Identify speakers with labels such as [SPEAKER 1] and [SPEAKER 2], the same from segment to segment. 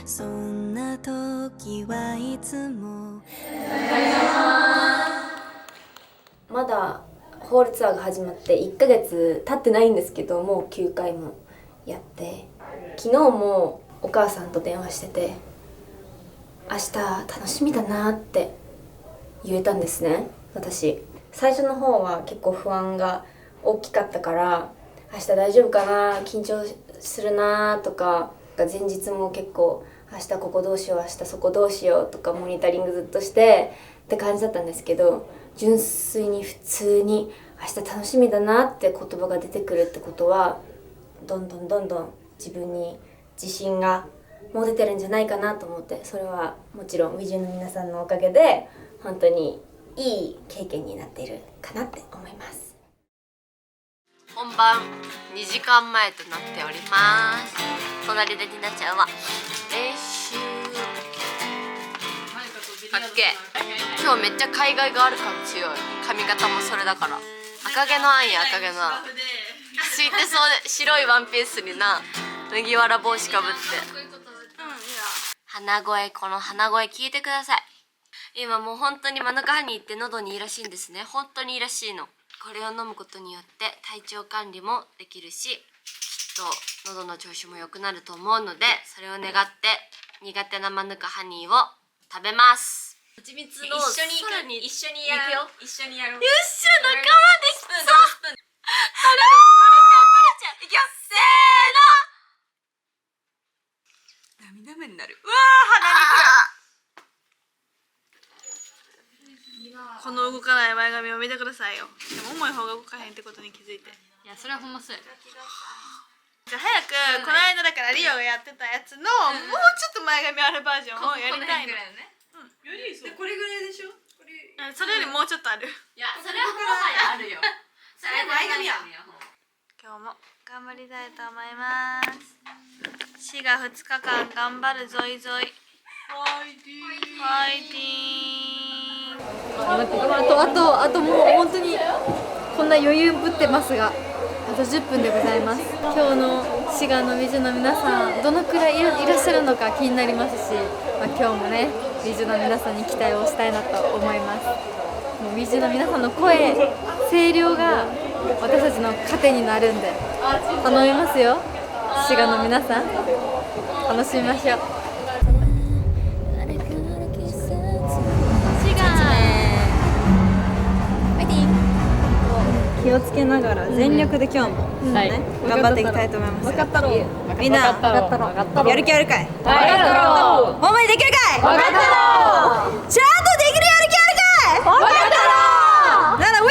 [SPEAKER 1] そんな時はいつも
[SPEAKER 2] まだホールツアーが始まって1ヶ月経ってないんですけど、もう9回もやって、昨日もお母さんと電話してて、明日楽しみだなって言えたんですね。私最初の方は結構不安が大きかったから、明日大丈夫かな、緊張するなとか、前日も結構明日ここどうしよう、明日そこどうしようとかモニタリングずっとしてって感じだったんですけど、純粋に普通に明日楽しみだなって言葉が出てくるってことは、どんどん自分に自信がもう出てるんじゃないかなと思って、それはもちろんWIZHUの皆さんのおかげで本当にいい経験になっているかなって思います。
[SPEAKER 3] 本番2時間前となっております。隣でりなちゃんは練習かっけ。今日めっちゃ海外がある感強い。髪型もそれだから、赤毛のアンや赤毛のアンついてそうで、白いワンピースにな麦わら帽子かぶって、鼻声、この鼻声聞いてください。今もう本当にマヌカハニーって喉にいいらしいんですね。本当にいいらしいの。これを飲むことによって体調管理もできるし、きっと喉の調子も良くなると思うので、それを願って苦手なマヌカハニーを食べます。蜂蜜の
[SPEAKER 4] 一緒に
[SPEAKER 3] さらに
[SPEAKER 4] 一緒にやるよ。一緒にやろう。
[SPEAKER 3] よっしゃ、仲間できた。取れちゃう。いくよ。せーの。
[SPEAKER 4] 涙目になる。うわー、鼻にくる。この動かない前髪を見てくださいよ。でも重い方が動かへんってことに気づいて。
[SPEAKER 3] いや、それはほんまそうや。
[SPEAKER 4] じゃあ早く、この間だからリオがやってたやつの、もうちょっと前髪あるバージョンをやりたいの。
[SPEAKER 5] よりそう。これぐらいでしょ。これ。
[SPEAKER 4] それよりもうちょっとある。
[SPEAKER 3] いや、それはもはやあるよ。それは
[SPEAKER 5] 前髪や。
[SPEAKER 4] 今日も頑張りたいと思います。4が2日間頑張るぞいぞい。ファイティーン。
[SPEAKER 6] あともう本当にこんな余裕ぶってますが、あと10分でございます。今日の滋賀のWIZHUの皆さん、どのくらいいらっしゃるのか気になりますし、今日もねWIZHUの皆さんに期待をしたいなと思います。もうWIZHUの皆さんの声、声量が私たちの糧になるんで頼みますよ。滋賀の皆さん、楽しみましょう。
[SPEAKER 7] 気をつけながら全力で今日も、頑張っていきたいと思います。分かったろ。みんなやる気あるかい？分かったろ。ほんまにできるかい？分かったろ。ちゃんとできるやる気あるかい？分かったろ。ならウィー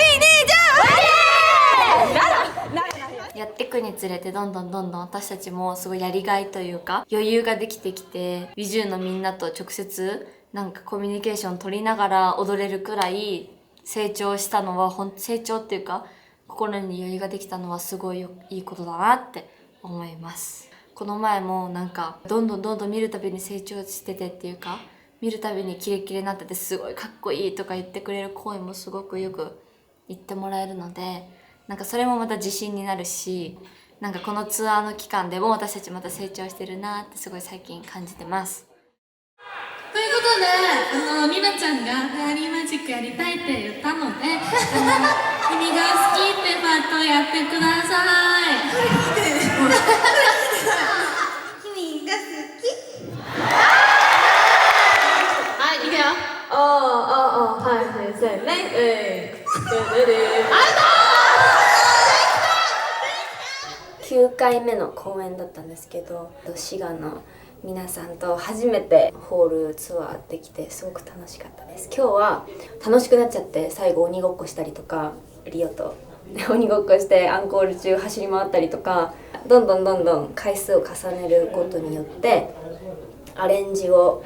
[SPEAKER 2] やっていくにつれてどんどん私たちもすごいやりがいというか余裕ができてきて、WIZHUのみんなと直接なんかコミュニケーション取りながら踊れるくらい成長したのは、成長っていうか心に余裕ができたのはすごいいいことだなって思います。この前もなんかどんどん見るたびに成長しててっていうか、見るたびにキレキレになっててすごいかっこいいとか言ってくれる声もすごくよく言ってもらえるので、なんかそれもまた自信になるし、なんかこのツアーの期間でも私たちまた成長してるなってすごい最近感じてます。
[SPEAKER 8] ということで、みなちゃんがフェアリーマジックやりたいって言ったので、君が好きってパートをやってください。
[SPEAKER 5] 君が好き。
[SPEAKER 8] はい、いくよ。
[SPEAKER 2] はい、せーね。9回目の公演だったんですけど、滋賀の皆さんと初めてホールツアーできてすごく楽しかったです。今日は楽しくなっちゃって、最後鬼ごっこしたりとか、リオと鬼ごっこしてアンコール中走り回ったりとか、どんどん回数を重ねることによってアレンジを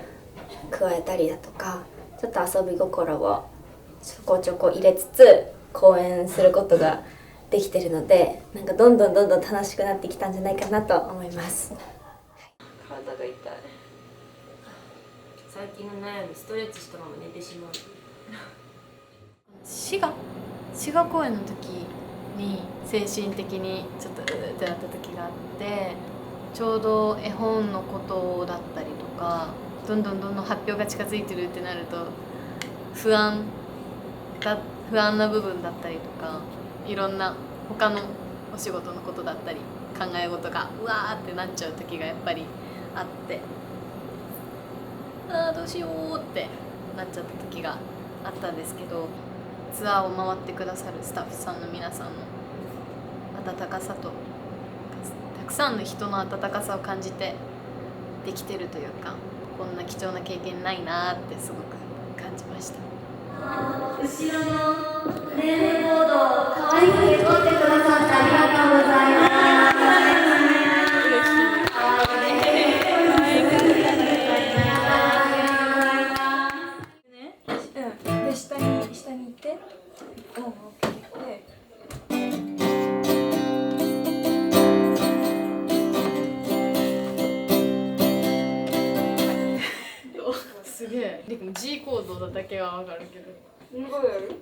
[SPEAKER 2] 加えたりだとか、ちょっと遊び心をちょこちょこ入れつつ公演することができてるので、なんかどんどん楽しくなってきたんじゃないかなと思います。体が痛い。最近の悩み、ストレッチしたまま寝てしまう。
[SPEAKER 6] 滋賀公演の時に精神的にちょっとってなった時があって、ちょうど絵本のことだったりとかどんどん発表が近づいてるってなると不安な部分だったりとか、いろんな他のお仕事のことだったり考え事がうわーってなっちゃう時がやっぱりあって、どうしようってなっちゃった時があったんですけど、ツアーを回ってくださるスタッフさんの皆さんの温かさとたくさんの人の温かさを感じてできてるというか、こんな貴重な経験ないなってすごく感じました。
[SPEAKER 2] 後ろのネームボード可愛く撮ってくださってありがとうございます。
[SPEAKER 7] で下に行って。
[SPEAKER 6] すげえ。でも G コードだけはわかるけど。
[SPEAKER 7] すごいやる。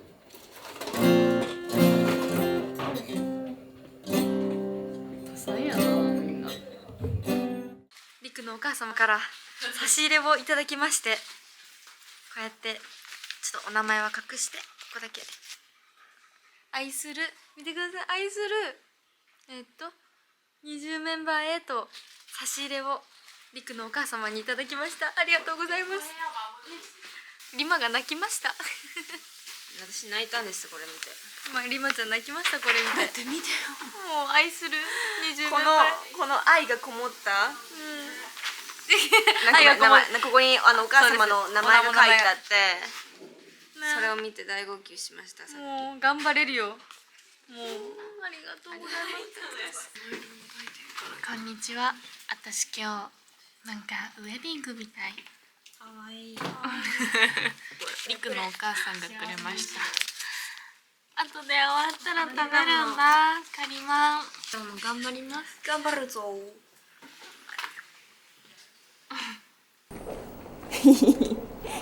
[SPEAKER 6] 多彩やなみんな。
[SPEAKER 7] りくのお母様から差し入れをいただきまして、こうやってちょっとお名前は隠してここだけ愛する、見てください、愛する20メンバーへと差し入れをりくのお母様にいただきました。ありがとうございます。リマが泣きました。
[SPEAKER 3] 私泣いたんですこれ見て。
[SPEAKER 7] リマちゃん泣きましたこれ見て。
[SPEAKER 3] 見てよ。
[SPEAKER 7] もう愛する20メン
[SPEAKER 3] こ
[SPEAKER 7] バー。
[SPEAKER 3] の愛がこもった
[SPEAKER 7] 愛がこもっ
[SPEAKER 3] ここにお母様の名前が書いてあってそれを見て大号泣しました。
[SPEAKER 7] もう頑張れるよ。もうありがとうございます。
[SPEAKER 8] こんにちは。私今日なんかウェディングみたい。
[SPEAKER 7] かわいい。
[SPEAKER 8] りくのお母さんがくれました。後で終わったら食べるんだ。カリマン。今日も頑張ります。
[SPEAKER 7] 頑張るぞ。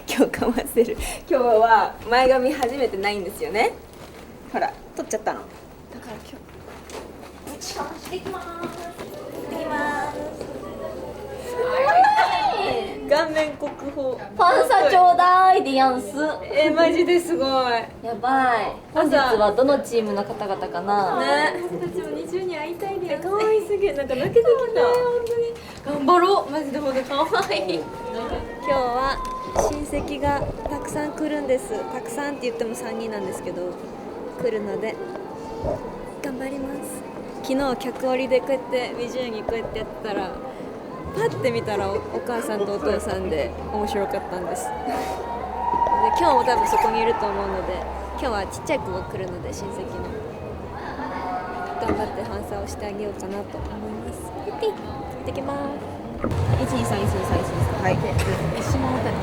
[SPEAKER 2] 今日かませる。今日は前髪初めてないんですよね。ほら取っちゃったの。だから今日できます。できます。顔面国宝。パンサちょうだいでやんす。マジですごい。やばい。本日はどのチームの方々かな。ね。私たちも20に会いたいです。可愛すぎる。なんか泣けてきた。本当に。頑張ろう。マジで本当可愛い。今日は親戚がたくさん来るんです。たくさんって言っても3人なんですけど来るので頑張ります。昨日客割りでこうやって20にこうやってやってたらパッて見たら お母さんとお父さんで面白かったんです。で今日も多分そこにいると思うので、今日はちっちゃい子が来るので親戚の頑張って反射をしてあげようかなと思います。行ってきます。123はい。
[SPEAKER 6] 一緒のあたり。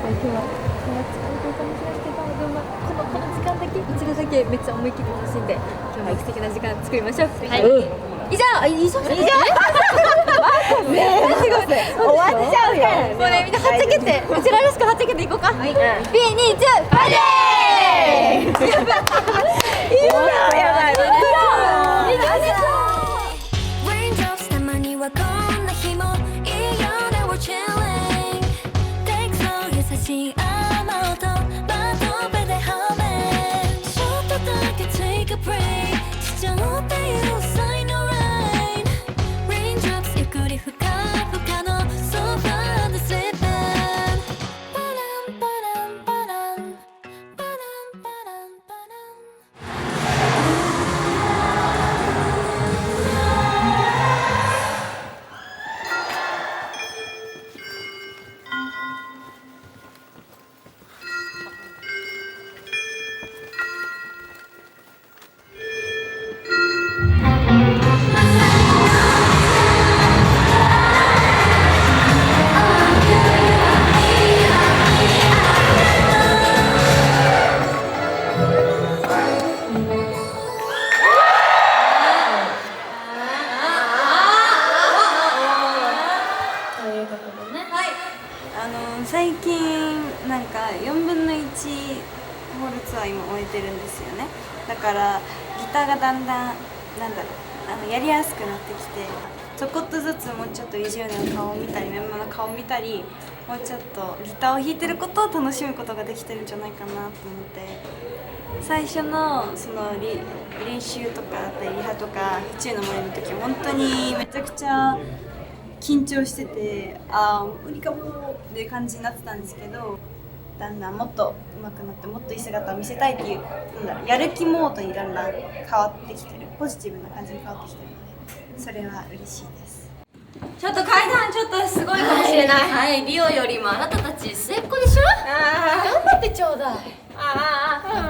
[SPEAKER 6] 今日は疲れてるかもしれないけど、でもこの時間だけ一度だけめっちゃ思い切って楽しんで、今日も素敵な時間作りましょう。はい。以上。ねえ、終わっちゃうよ。もうね、みんなはっちゃけて、うちららしくはっちゃけていこうか。はい。B2 ファイデー。やばい。
[SPEAKER 1] Raindrops たまにはこんな日もいいよね。We're chilling Take so 優しい雨音バトペでハメちょっとだけ Take a break しちゃっていう Sign no rain Raindrops ゆっくりふかふかの Sofaで sleeping パランパランパランパランパランパラン
[SPEAKER 7] 最近なんか4分の1ホールツアー今終えてるんですよね。だからギターがだんだんやりやすくなってきて、ちょこっとずつもうちょっとイジューの顔を見たりメンバーの顔を見たりもうちょっとギターを弾いてることを楽しむことができてるんじゃないかなと思って最初のその練習とかだったりリハとか府中の森の時本当にめちゃくちゃ緊張してて無理かもっていう感じになってたんですけどだんだんもっと上手くなってもっといい姿を見せたいっていうやる気モードにだんだん変わってきてるポジティブな感じに変わってきてるのでそれは嬉しいです。
[SPEAKER 2] ちょっと階段ちょっとすごいかもしれない。
[SPEAKER 3] はい、リオよりもあなたたち末っ子でしょ。頑張ってちょうだい。本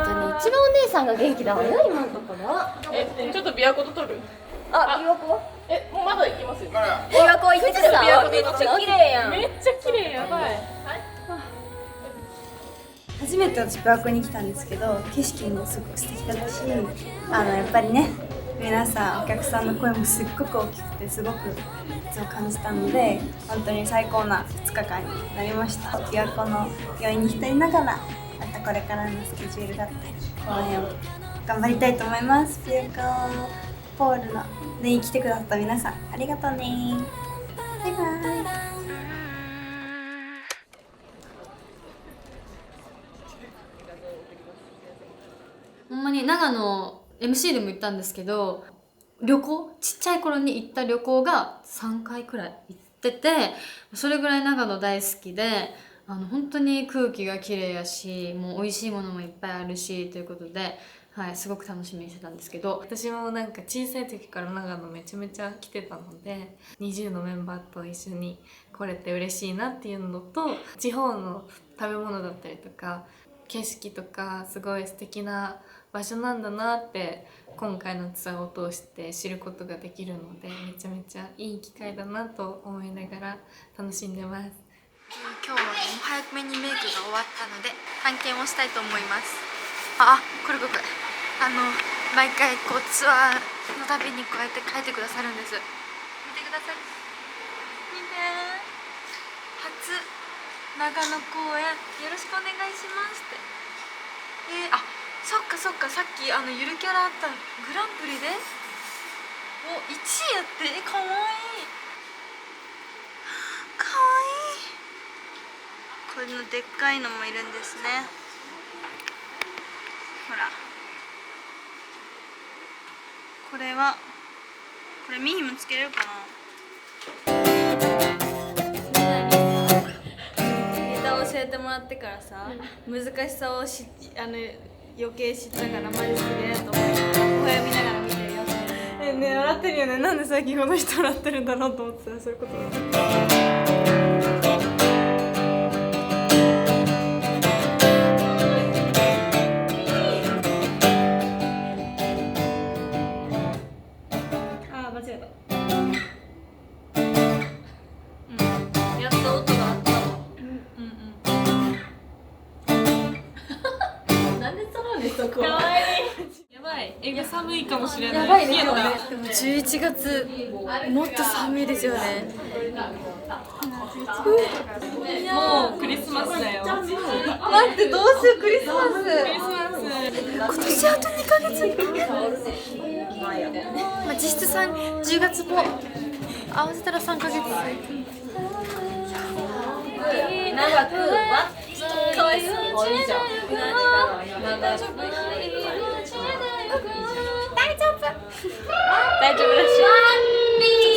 [SPEAKER 3] 当に一番お姉さんが元気だわよ今のところ。
[SPEAKER 9] ちょっと琵琶湖と撮る。
[SPEAKER 2] 琵琶湖？
[SPEAKER 9] もうまだ行きますよ。
[SPEAKER 2] 琵琶湖行ってさ、めっちゃ綺麗やん。
[SPEAKER 9] めっちゃ綺麗やばい。
[SPEAKER 7] 初めて私琵琶湖に来たんですけど景色もすごく素敵だったしやっぱりね皆さんお客さんの声もすっごく大きくてすごく熱を感じたので本当に最高な2日間になりました。琵琶湖の余韻に浸りながらまたこれからのスケジュールだったり公演を頑張りたいと思います。琵琶湖ポールのに来てくださった皆さんありがとうね。バイバイ。
[SPEAKER 6] ほんまに長野 MC でも言ったんですけど旅行ちっちゃい頃に行った旅行が3回くらい行っててそれぐらい長野大好きで本当に空気が綺麗やしもう美味しいものもいっぱいあるしということで、はい、すごく楽しみにしてたんですけど
[SPEAKER 10] 私もなんか小さい時から長野めちゃめちゃ来てたので20のメンバーと一緒に来れて嬉しいなっていうのと地方の食べ物だったりとか景色とかすごい素敵な場所なんだなって今回のツアーを通して知ることができるのでめちゃめちゃいい機会だなと思いながら楽しんでます。
[SPEAKER 4] 今日は早めにメイクが終わったので探検をしたいと思います。これ毎回ツアーのたびにこうやって書いてくださるんです。見てください。見て初長野公演よろしくお願いしますってそっかさっきゆるキャラあったグランプリで1位やってかわいいこれのでっかいのもいるんですね。ほらこれミヒもつけれるかな。ネタ教えてもらってからさ、難しさを余計知ったからマジすげえと思って声見ながら見てるよってね笑ってるよね。なんで最近この人笑ってるんだろうと思ってたらそういうことだ間違えた。やっと音があったわ。
[SPEAKER 3] なんでそのねそこ。
[SPEAKER 10] かわいい。やばい。英語寒いかもしれない。
[SPEAKER 6] やばいですよね。11月もっと寒いですよね。
[SPEAKER 10] もうクリスマスだよ。
[SPEAKER 6] 待ってどうしようクリスマス。今年あと2ヶ月。実質10月も合わせたら3ヶ月。
[SPEAKER 3] 長くはかわいそう。おいしょ。大丈夫らしい。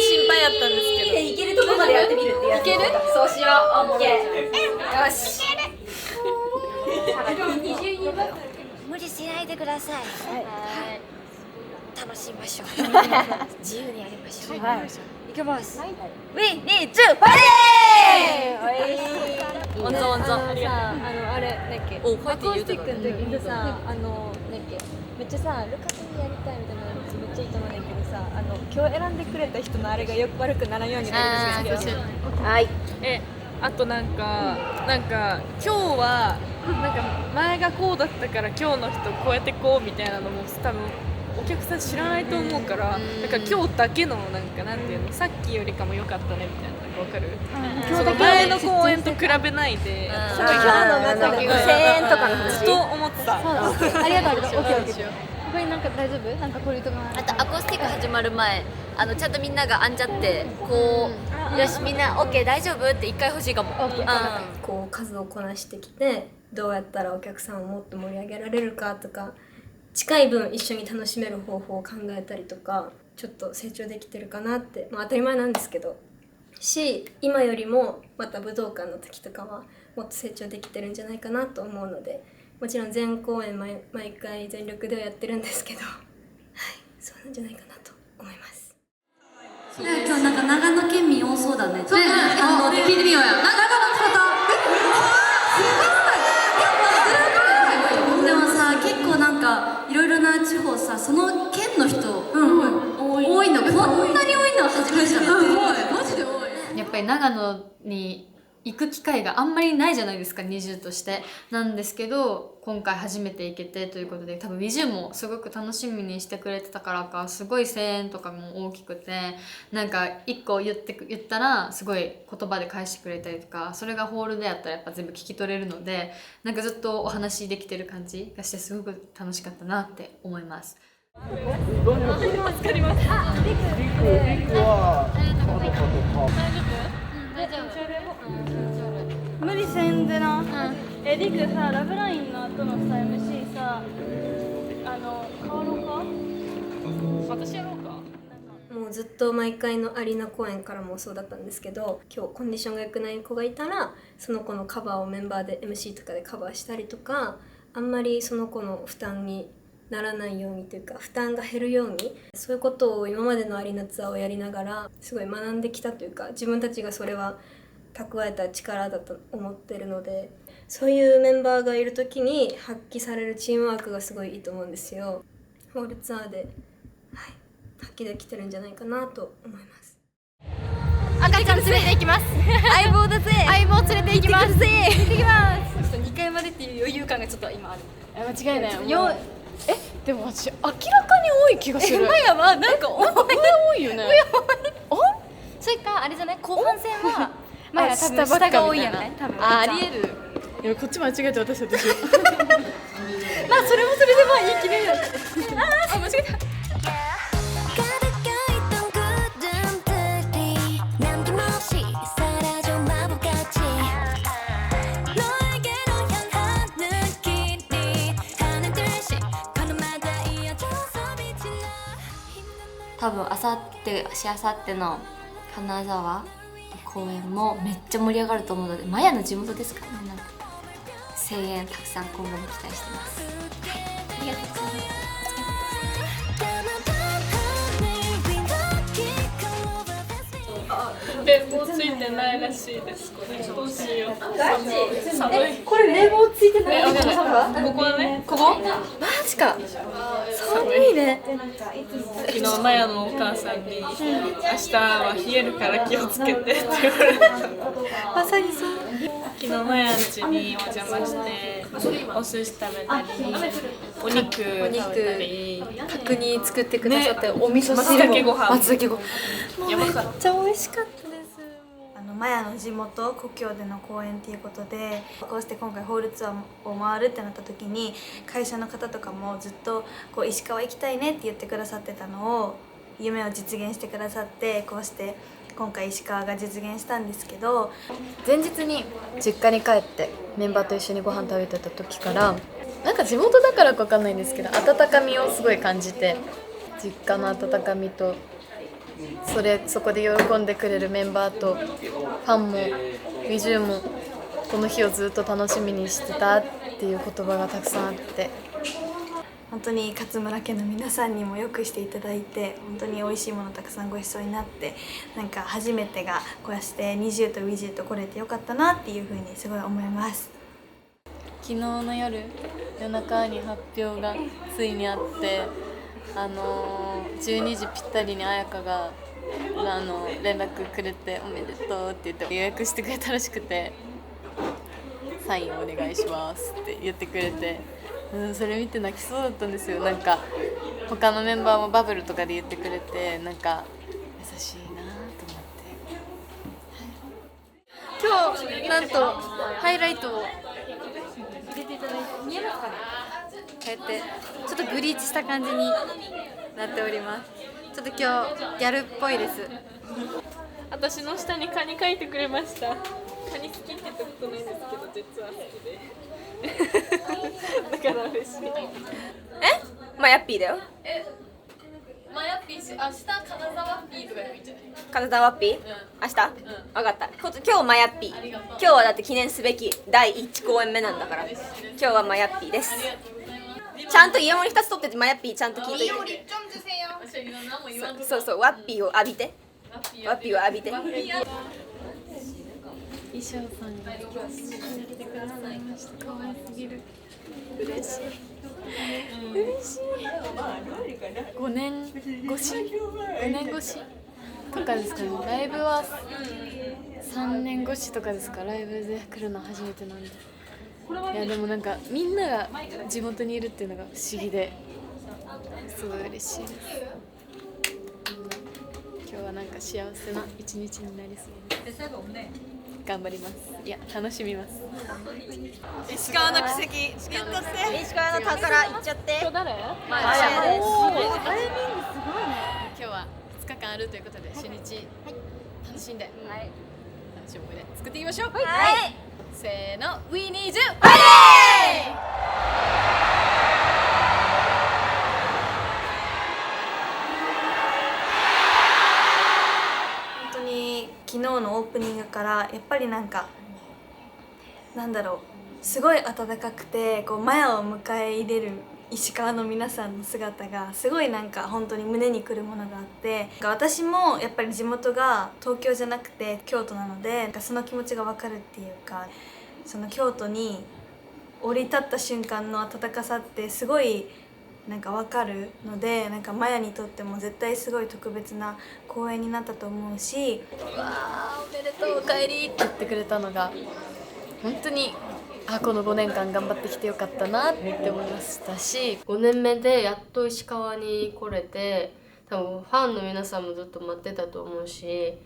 [SPEAKER 4] 心配やったんですけど
[SPEAKER 2] いけるとこまでやってみるってやつ。いける？そうしよう。オッケー。よし。
[SPEAKER 1] 無理しないでください。楽しみましょう。自由にやりましょう。いきます。ウィン、2、2、パレー。
[SPEAKER 4] 温存
[SPEAKER 7] さあれだっけアコースティックの時にさめっちゃさルカスにやりたいみたいなのめっちゃいいと思うんだけどさ今日選んでくれた人のあれがよく悪くならんようになるんですよ。
[SPEAKER 2] はい。
[SPEAKER 10] あとなんか今日はなんか前がこうだったから今日の人こうやってこうみたいなのも多分お客さん知らないと思うからだから今日だけのなんていうのさっきよりかも良かったねみたいなのが分かる。その前の公演と比べないで
[SPEAKER 2] 今日の中で5000円とかの話
[SPEAKER 10] ずっと思ってた。
[SPEAKER 6] ありがとう。オッケー。これなんか大丈夫？なんかこれとか
[SPEAKER 3] あとアコースティック始まる前ちゃんとみんなが編んじゃってこうよしみんな OK 大丈夫って一回欲しいかも。
[SPEAKER 11] こう数をこなしてきてどうやったらお客さんをもっと盛り上げられるかとか近い分一緒に楽しめる方法を考えたりとかちょっと成長できてるかなって、当たり前なんですけど今よりもまた武道館の時とかはもっと成長できてるんじゃないかなと思うのでもちろん全公演毎回全力ではやってるんですけどそうなんじゃないかなと思います。
[SPEAKER 8] 今日なんか長野県民多そうだね。そうだね。聞いてみようよ。長野の方。でもさ、結構なんかいろいろな地方さ、その県の人、多いの。こんなに多いのは初めてだね。マジで多い。
[SPEAKER 6] やっぱり長野に行く機会があんまりないじゃないですか、20としてなんですけど今回初めて行けてということで多分20もすごく楽しみにしてくれてたからかすごい声援とかも大きくてなんか1個言ったらすごい言葉で返してくれたりとかそれがホールでやったらやっぱ全部聞き取れるのでなんかずっとお話できてる感じがしてすごく楽しかったなって思います。
[SPEAKER 5] 無理せんでな。リクさ、ラブラインの後のさ MC さ、変わろうか？私やろうか。
[SPEAKER 11] もうずっと毎回のアリーナ公演からもそうだったんですけど今日コンディションが良くない子がいたらその子のカバーをメンバーで MC とかでカバーしたりとかあんまりその子の負担にならないようにというか負担が減るようにそういうことを今までのアリーナツアーをやりながらすごい学んできたというか自分たちがそれは蓄えた力だと思ってるのでそういうメンバーがいる時に発揮されるチームワークがすごいいいと思うんですよ。ホールツアーで、発揮できてるんじゃないかなと思います。
[SPEAKER 6] 赤ちゃん連れて行きます相棒だぜ相棒連れて行きます行ってきます2回までっていう余裕感がちょっと今ある
[SPEAKER 9] 間違いないでも私明らかに多い気がする
[SPEAKER 6] やばなんか
[SPEAKER 9] 多いよね
[SPEAKER 6] それかあれじゃない後半戦は多分
[SPEAKER 9] 下ばっか
[SPEAKER 6] 下が多い
[SPEAKER 9] みたいな
[SPEAKER 6] やない多分
[SPEAKER 9] ありえるいやこっち間違えて私
[SPEAKER 6] まあそれもそれでまあいい記念だあ間違えた
[SPEAKER 3] 多分あさってしあさっての金沢公演もめっちゃ盛り上がると思うのでマヤの地元ですからねなんか声援たくさん今後も期待してます。ありがとうございます。
[SPEAKER 9] 冷房ついてないらしいです。これどうしよう。寒い。
[SPEAKER 6] これ冷房ついてない
[SPEAKER 9] ここはね。
[SPEAKER 6] ここマジか寒いね
[SPEAKER 9] 昨日マヤのお母さんに明日は冷えるから気をつけてって言われた。
[SPEAKER 6] まさにそう
[SPEAKER 9] 昨日マヤん家にお邪魔してお寿司食べたりお肉食べたり
[SPEAKER 6] 角煮作ってくださって、お味噌汁も
[SPEAKER 9] 松茸ご飯
[SPEAKER 6] 松茸ご飯
[SPEAKER 9] やばかった。
[SPEAKER 6] めっちゃ美味しかったです。
[SPEAKER 7] マヤの地元故郷での公演っていうことでこうして今回ホールツアーを回るってなった時に会社の方とかもずっとこう石川行きたいねって言ってくださってたのを夢を実現してくださってこうして今回石川が実現したんですけど
[SPEAKER 6] 前日に実家に帰ってメンバーと一緒にご飯食べてた時からなんか地元だからか分かんないんですけど温かみをすごい感じて実家の温かみとそこで喜んでくれるメンバーとファンもWiziUもこの日をずっと楽しみにしてたっていう言葉がたくさんあって
[SPEAKER 7] 本当に勝村家の皆さんにもよくしていただいて本当に美味しいものたくさんごちそうになってなんか初めてがこうしてNiziUとWiziUと来れてよかったなっていうふうにすごい思います。
[SPEAKER 10] 昨日の夜中に発表がついにあって12時ぴったりに彩香が連絡くれておめでとうって言って予約してくれたらしくてサインお願いしますって言ってくれて、それ見て泣きそうだったんですよ。なんか他のメンバーもバブルとかで言ってくれてなんか優しいなと思って、
[SPEAKER 6] 今日なんとハイライトを入れていただいて見えますかね。うやってちょっとブリーチした感じになっております。ちょっと今日ギャルっぽいです。
[SPEAKER 9] 私の下にカニ描いてくれました。カニ好きって言ったことないんですけど実は好きでだから嬉しい。
[SPEAKER 2] マヤッピーだよ。
[SPEAKER 9] マヤッピーし、明日金沢ピーとかでもいいんじゃない？
[SPEAKER 2] 金沢ッピー、明日、分かった。今日マヤッピー。今日はだって記念すべき第1公演目なんだから、今日はマヤッピーです。ちゃんとイヤモニ2つ取ってマヤッピーちゃんと聞いといて。そうそう、ワッピーを浴びて、ワッピーを浴びて。
[SPEAKER 6] 衣装さんが来てくださいました。可愛すぎる。嬉しい。5年越しとかですかね。ライブは3年越しとかですか。ライブで来るの初めてなんで。いやでもなんかみんなが地元にいるっていうのが不思議ですごい嬉しいです。今日はなんか幸せな一日になりそうです。頑張ります。いや楽しみます。
[SPEAKER 7] 石川の奇跡ゲットして、石川の宝いっちゃって。
[SPEAKER 9] 今日誰？
[SPEAKER 6] マヤです。今日は2日間あるということで初日楽しんで、楽しい思い出作っていきましょう。せーの、We need you!
[SPEAKER 11] 本当に昨日のオープニングからやっぱりなんだろう、すごい温かくてこうマヤを迎え入れる石川の皆さんの姿がすごい本当に胸にくるものがあって、私もやっぱり地元が東京じゃなくて京都なのでその気持ちが分かるっていうか、その京都に降り立った瞬間の温かさってすごい分かるので、マヤにとっても絶対すごい特別な公演になったと思うし、
[SPEAKER 6] わーおめでとうおかえりって言ってくれたのが本当にこの5年間頑張ってきてよかったなって思いましたし、
[SPEAKER 3] 5年目でやっと石川に来れて、多分ファンの皆さんもずっと待ってたと思うし、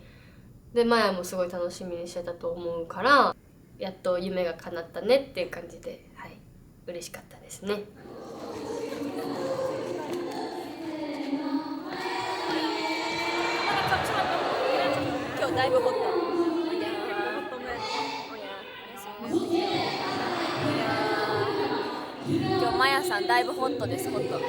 [SPEAKER 3] でマヤもすごい楽しみにしてたと思うから、やっと夢が叶ったねっていう感じで、嬉しかったですね。
[SPEAKER 2] 今日だいぶホット。今日マヤさんだいぶホットです。ホット。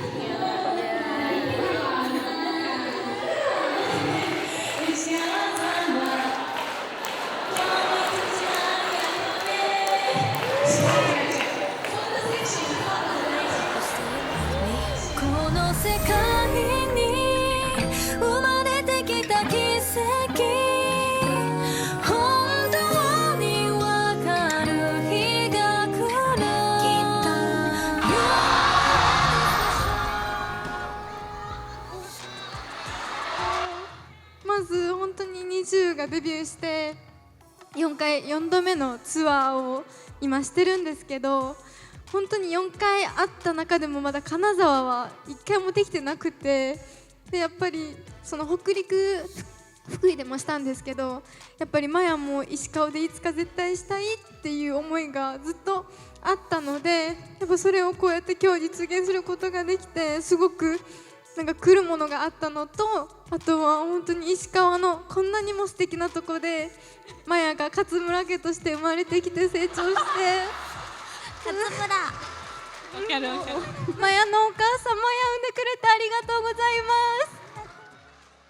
[SPEAKER 1] この世界に生まれてきた奇跡、本当にわかる日が来る。
[SPEAKER 12] まず本当にNiziUがデビューして4度目のツアーを今してるんですけど、本当に4回あった中でもまだ金沢は1回もできてなくて、でやっぱりその北陸福井でもしたんですけど、やっぱりマヤも石川でいつか絶対したいっていう思いがずっとあったので、やっぱそれをこうやって今日実現することができて、すごく来るものがあったのと、あとは本当に石川のこんなにも素敵なとこでマヤが勝村家として生まれてきて成長してマヤのお母さん、マヤ産んでくれてありがとうございます。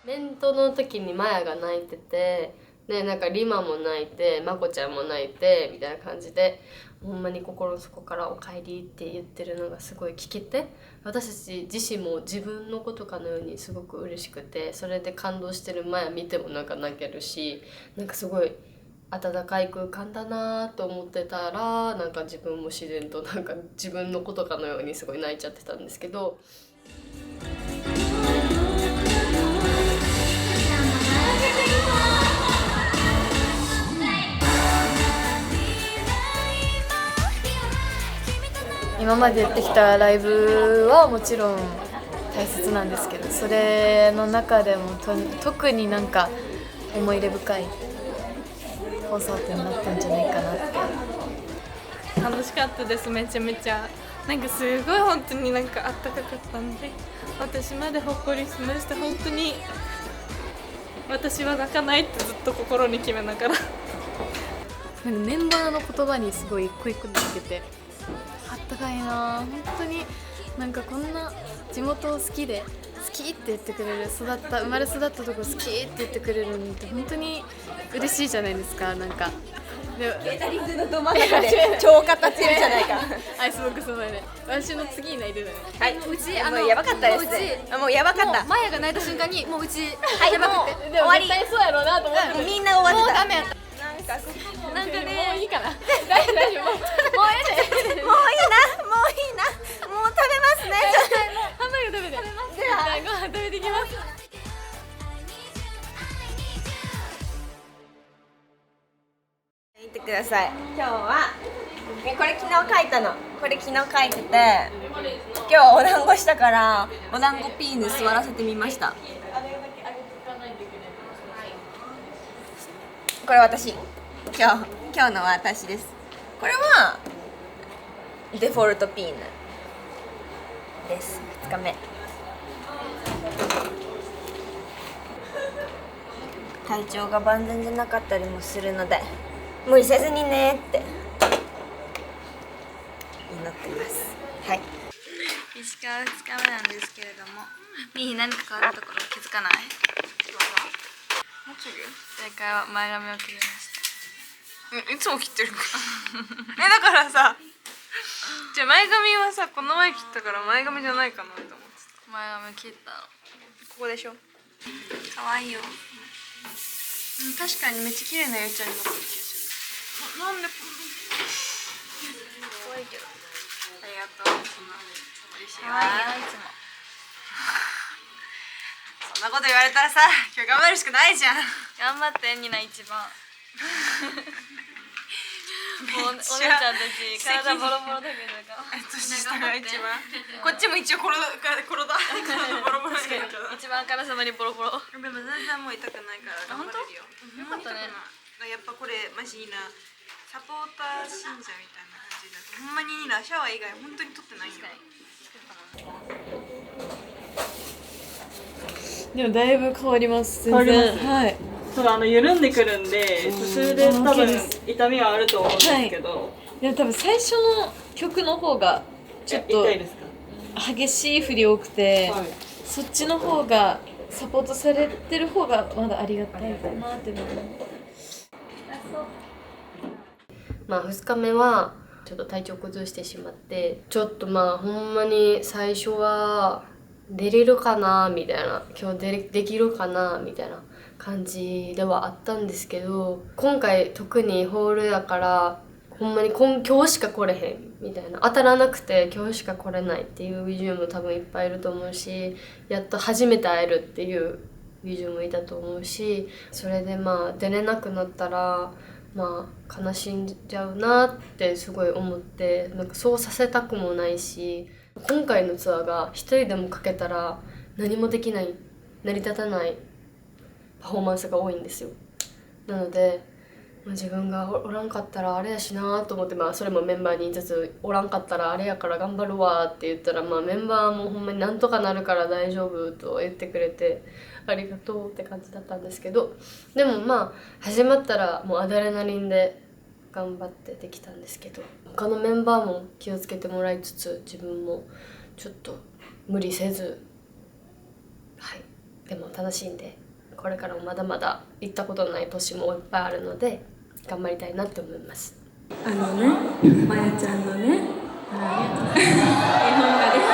[SPEAKER 3] メントの時にマヤが泣いてて、でリマも泣いて、まこちゃんも泣いてみたいな感じで、ほんまに心の底から「おかえり」って言ってるのがすごい聞けて、私たち自身も自分のことかのようにすごく嬉しくて、それで感動してるマヤ見ても泣けるし、すごい温かい空間だなと思ってたら、自分も自然と自分のことかのようにすごい泣いちゃってたんですけど。
[SPEAKER 6] 今までやってきたライブはもちろん大切なんですけど、それの中でも特に思い入れ深いコンサートになったんじゃないかなって。
[SPEAKER 9] 楽しかったです。めちゃめちゃなんかすごい本当になんかあったかかったんで、私までほっこりしました。本当に私は泣かないってずっと心に決めながらなんかメンバーの言葉にすごい一個一個出ててあったかいな。本当になんかこんな地元を好きで好きって言ってくれる、生まれ育ったとこ好きって言ってくれるのって本当に嬉しいじゃないですか。なんか
[SPEAKER 7] ケータリングのど真ん中で超語ってるじゃないか
[SPEAKER 9] アイスボックスの前で私の次に泣いてたね。
[SPEAKER 7] はい、うちもうやばかったですね。もうやばかった。
[SPEAKER 6] マヤが泣いた瞬間にもううち
[SPEAKER 7] はい、もう終わり。
[SPEAKER 9] 絶対そうやろうなと思って
[SPEAKER 7] みんな終わってた。
[SPEAKER 6] もうダメやった。
[SPEAKER 7] なんかね、
[SPEAKER 9] もういいかな。大丈夫。もうええで。
[SPEAKER 7] もういいな、もういいな、もう食べますね。
[SPEAKER 9] ハンバーグ食べて。ご飯食べてきます。
[SPEAKER 7] 見てください。今日はこれ昨日書いたの。これ昨日書いてて、今日はお団子したからお団子ピーヌ座らせてみました。これ私。今日の私です。これはデフォルトピーヌです。2日目。体調が万全じゃなかったりもするので無理せずにねって祈ってます。はい。
[SPEAKER 4] 石川2日目なんですけれども、ミー何か変わったところ気づかない？もう切る？正解は前髪を切りました。
[SPEAKER 9] いつも切ってるからだからさ、じゃあ前髪はさ、この前切ったから前髪じゃないかなと思ってた。
[SPEAKER 4] 前髪切ったの。
[SPEAKER 9] ここでしょ。
[SPEAKER 4] かわいいよ。
[SPEAKER 9] 確かにめっちゃ綺麗なゆうちゃんになってる気がする。なんで
[SPEAKER 4] 可愛いけど。
[SPEAKER 9] ありがとう。嬉しいわ。
[SPEAKER 4] 可愛いよいつも。
[SPEAKER 9] そんなこと言われたらさ、今日頑張るしかないじゃん。
[SPEAKER 4] 頑張ってニナ一番。お姉ちゃんたち体ボロボロだけど
[SPEAKER 9] 年下が一番。こっちも一応ボロボロだけど。
[SPEAKER 4] 一番からさまにボロボロ。
[SPEAKER 9] でも全然もう痛くないから頑張れるよ。
[SPEAKER 4] よかったね。
[SPEAKER 9] やっぱこれマジいいな。サポーター信者みたいな感じだとほんまにいいな。シャワー以外本当に取ってないよ。でもだいぶ変わります。全然。はい。
[SPEAKER 13] そう緩んでくるんで、途中で多分痛みはあると思うんですけど、
[SPEAKER 9] はい、でも多分最初の曲の方がちょっと激しい振り多くて、はい、そっちの方がサポートされてる方がまだありがたいかなって思います。
[SPEAKER 3] まあ2日目はちょっと体調崩してしまって、ちょっとまあほんまに最初は出れるかなみたいな、今日できるかなみたいな感じではあったんですけど、今回特にホールやからほんまに今日しか来れへんみたいな、当たらなくて今日しか来れないっていうビジュも多分いっぱいいると思うし、やっと初めて会えるっていうビジュもいたと思うし、それでまあ出れなくなったらまあ悲しんじゃうなってすごい思って、なんかそうさせたくもないし、今回のツアーが一人でもかけたら何もできない、成り立たないパフォーマンスが多いんですよ。なので、自分がおらんかったらあれやしなと思って、それもメンバーに言いつつ、おらんかったらあれやから頑張るわって言ったら、メンバーもほんまになんとかなるから大丈夫と言ってくれて、ありがとうって感じだったんですけど、でも始まったらもうアドレナリンで頑張ってできたんですけど、他のメンバーも気をつけてもらいつつ、自分もちょっと無理せず、でも楽しんで、これからもまだまだ行ったことない年もいっぱいあるので頑張りたいなって思います。
[SPEAKER 13] まやちゃんのね、絵本が出て、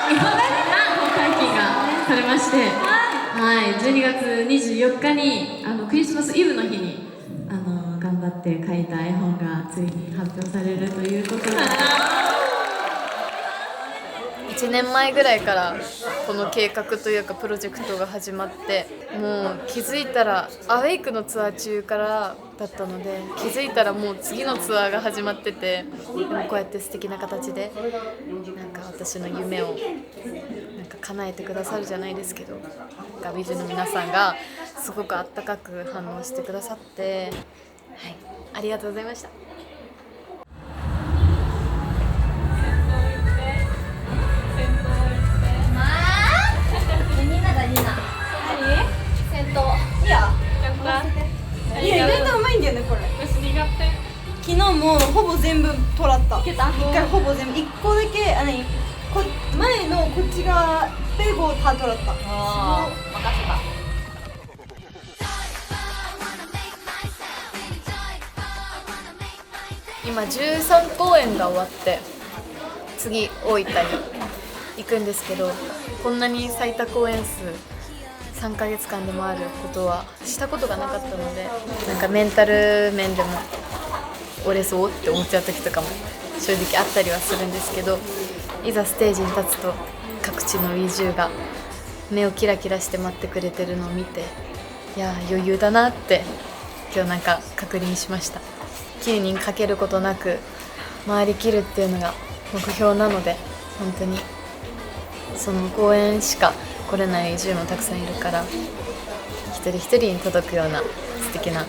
[SPEAKER 13] 絵本解禁がされまして、12月24日にクリスマスイブの日に頑張って描いた絵本がついに発表されるということで、
[SPEAKER 9] 1年前ぐらいからこの計画というかプロジェクトが始まって、もう気づいたらアウェイクのツアー中からだったので、気づいたらもう次のツアーが始まってて、でもこうやって素敵な形でなんか私の夢をなんか叶えてくださるじゃないですけど、ビジュの皆さんがすごくあったかく反応してくださって、ありがとうございました。
[SPEAKER 7] いや意外とうまいんだよねこれ。
[SPEAKER 9] 私苦手。
[SPEAKER 7] 昨日もほぼ全部取らった。一回ほぼ全部。一個だけ前のこっち側ペゴを取らった。
[SPEAKER 3] 任せた。
[SPEAKER 6] 今13公演が終わって次大分に行くんですけど、こんなに最多公演数3ヶ月間でもあることはしたことがなかったので、なんかメンタル面でも折れそうって思っちゃう時とかも正直あったりはするんですけど、いざステージに立つと各地の WeDo が目をキラキラして待ってくれてるのを見て、いや余裕だなって今日なんか確認しました。9人かけることなく回りきるっていうのが目標なので、本当にその公演しか来れない WeDo もたくさんいるから、一人一人に届くような素敵なフ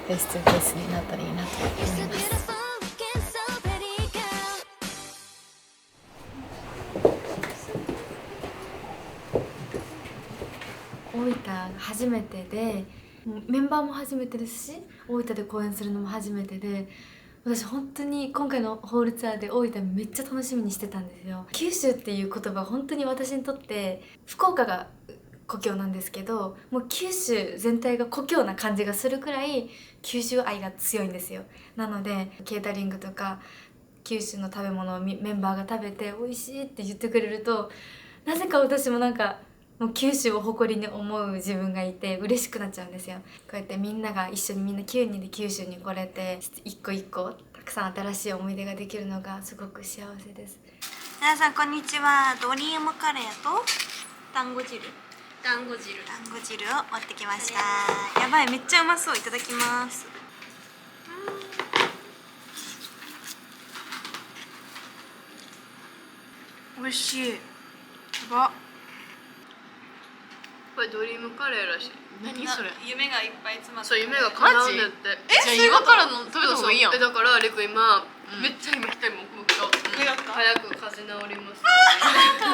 [SPEAKER 6] ェイス2フェイスになったらいいなと思います。大分初めてで、メンバーも初めてですし、大分で公演するのも初めてで、私本当に今回のホールツアーで大分めっちゃ楽しみにしてたんですよ。九州っていう言葉本当に私にとって、福岡が故郷なんですけど、もう九州全体が故郷な感じがするくらい九州愛が強いんですよ。なのでケータリングとか九州の食べ物をメンバーが食べて美味しいって言ってくれると、なぜか私もなんかもう九州を誇りに思う自分がいて嬉しくなっちゃうんですよ。こうやってみんなが一緒にみんな9人で九州に来れて、一個一個たくさん新しい思い出ができるのがすごく幸せです。
[SPEAKER 7] 皆さんこんにちは。ドリームカレーと団子汁を持ってきました。やばい、めっちゃうまそう。いただきます。美味しい。やば。
[SPEAKER 6] これドリームカレーらしい。何それ？
[SPEAKER 7] 夢がいっぱい詰まって
[SPEAKER 6] そう、夢が叶うんだって。じゃあ今からの食べた方がいいやん。だからレク今、めっちゃ今来たりもくと早く風邪治ります。
[SPEAKER 7] か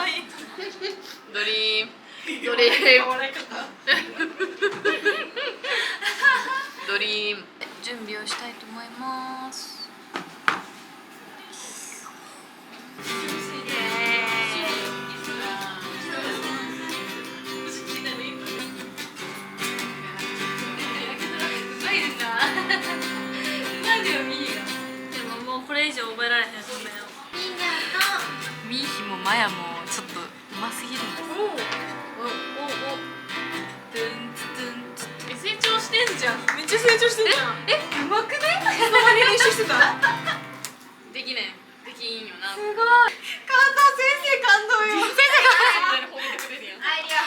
[SPEAKER 7] わいい。
[SPEAKER 6] ドリームドリーム準備をしたいと思います。
[SPEAKER 5] でももうこれ以上覚えられへん。
[SPEAKER 6] ミーヒもマヤもちょっとうますぎるんです。
[SPEAKER 9] 成長してんじゃん。めっちゃ成長してんじゃん。
[SPEAKER 6] うまくね？
[SPEAKER 9] その場に練習してた。
[SPEAKER 6] できねえ。できんよな。
[SPEAKER 7] すごい。感動。先生感動よ。
[SPEAKER 6] 先生が褒めてくれるやん。
[SPEAKER 7] アイディア。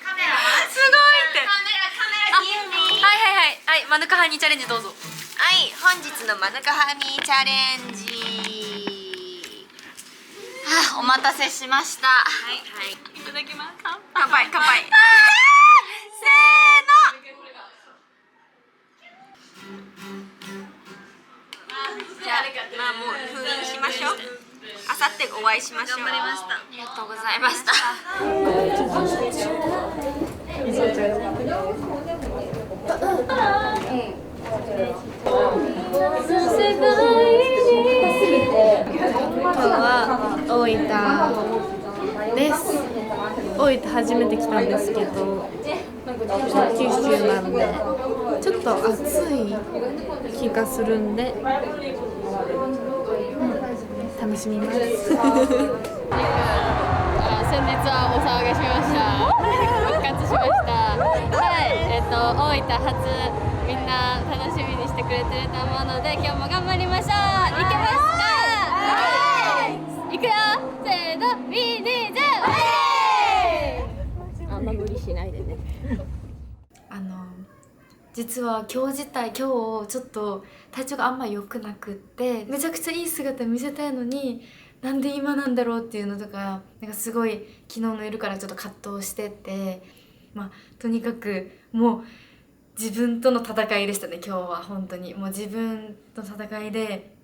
[SPEAKER 7] カメラ。
[SPEAKER 6] すごいって。
[SPEAKER 3] はい、マヌカハニーチャレンジどうぞ。
[SPEAKER 7] はい、本日のマヌカハニーチャレンジ。
[SPEAKER 3] お待たせしました。
[SPEAKER 7] はい。
[SPEAKER 9] いただきます。
[SPEAKER 7] 乾杯。せーの。じゃあ、もう封印しましょう。あさってお会いしましょう。頑張りました。
[SPEAKER 3] ありがとうございました。
[SPEAKER 9] 今日は大分です。大分初めて来たんですけど、九州なんでちょっと暑い気がするんで、楽しみます。先日はお騒がせしました。復活しました。はい、大分初みんな楽しみにしてくれてると思うので、今日も頑張りましょう。いけますか？いくよ。せーの、BDJ。あんま無理しないでね。
[SPEAKER 6] 実は今日ちょっと体調があんま良くなくって、めちゃくちゃいい姿見せたいのになんで今なんだろうっていうのとか、なんかすごい昨日の夜からちょっと葛藤してて、とにかくもう自分との戦いでしたね。今日は本当にもう自分との戦いで。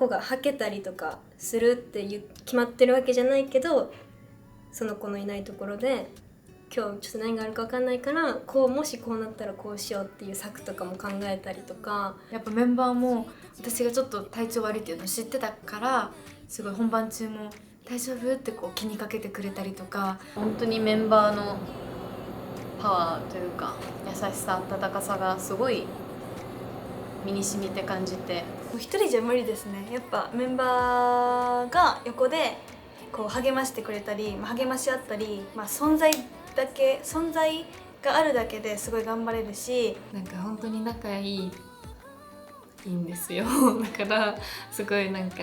[SPEAKER 11] 子がはけたりとかするっていう決まってるわけじゃないけど、その子のいないところで今日ちょっと何があるか分かんないから、もしこうなったらこうしようっていう策とかも考えたりとか。
[SPEAKER 6] やっぱメンバーも私がちょっと体調悪いっていうのを知ってたから、すごい本番中も大丈夫ってこう気にかけてくれたりとか、本当にメンバーのパワーというか優しさ、温かさがすごい身に染みて感じて。
[SPEAKER 7] もう一人じゃ無理ですね。やっぱメンバーが横でこう励ましてくれたり、励まし合ったり、存在があるだけですごい頑張れるし、
[SPEAKER 10] なんか本当に仲いいんですよ。だからすごいなんか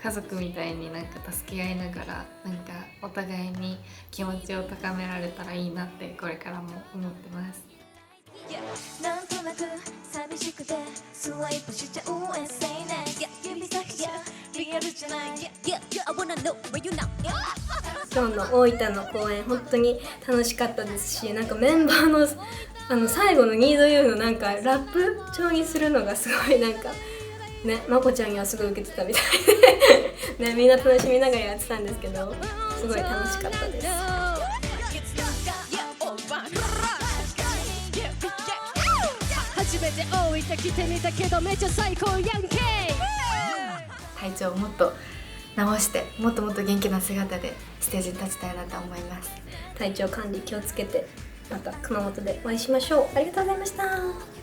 [SPEAKER 10] 家族みたいになんか助け合いながら、なんかお互いに気持ちを高められたらいいなってこれからも思ってます。
[SPEAKER 1] なんとなく寂しくてスワイプしちゃう SNS 指先じゃリアルじゃない I wanna know where you now
[SPEAKER 11] 今日の大分の公演本当に楽しかったですし、なんかメンバーの最後のニードユーのなんかラップ調にするのがすごいなんかね、まこちゃんにはすごい受けてたみたいでね、みんな楽しみながらやってたんですけど、すごい楽しかったです。
[SPEAKER 1] 初めて大分来てみたけどめっちゃ最高やんけ。
[SPEAKER 6] 体調をもっと直してもっともっと元気な姿でステージに立ちたいなと思います。
[SPEAKER 11] 体調管理気をつけてまた熊本でお会いしましょう。ありがとうございました。